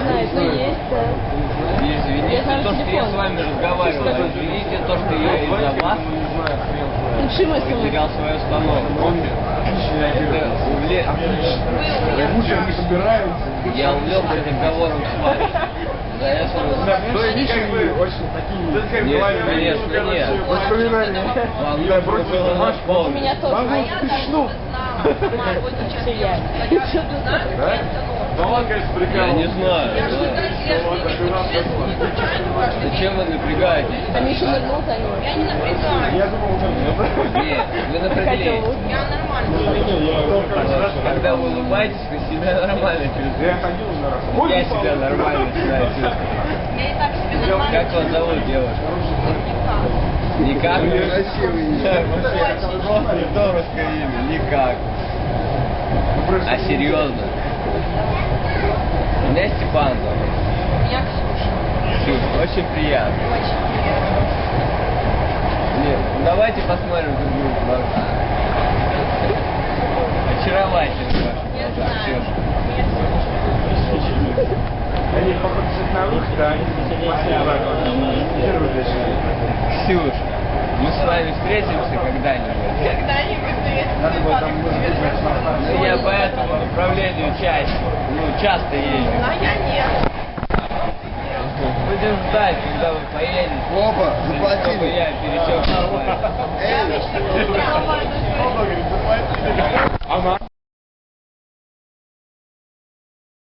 знает, но есть, да. Извините, то, что я с вами разговаривал, извините, то, что я из-за вас потерял свою остановку. Я увлекся разговором с вами. За это то есть как бы очень такие... Нет, конечно, нет. Воспоминания. Вам нужно было У напомнить. меня тоже. Вам было смешно. Все я. Да? Да он, конечно, Я прикольно. не знаю. Зачем вы напрягаетесь? А Миша нырнул за ним. Я не напрягаюсь. Я думал, Нет, вы напряглись. Я нормально. Когда вы улыбаетесь, вы себя нормально чувствуете. я ходил на работу. Я себя нормально начинаю чувствовать. Я и так себя нормально. Как вас зовут, девушка? Никак? Красивый. Просто здоровское имя. Никак. А серьезно? Меня Степан зовут. Я Ксюша. Ксюша, очень приятно. Очень приятно. Нет, ну давайте посмотрим друг другу в глаза. Очаровательно ваши Я глаза, знаю. Ксюша. Они попросят на выход, а они первый Ксюша, мы с вами встретимся когда-нибудь? Когда-нибудь Надо было там Ну, я по этому направлению часто езжу. А я нет. Будем ждать, когда вы поедете. Опа, заплатили. Чтобы я пересек нормально. Я обычно не Она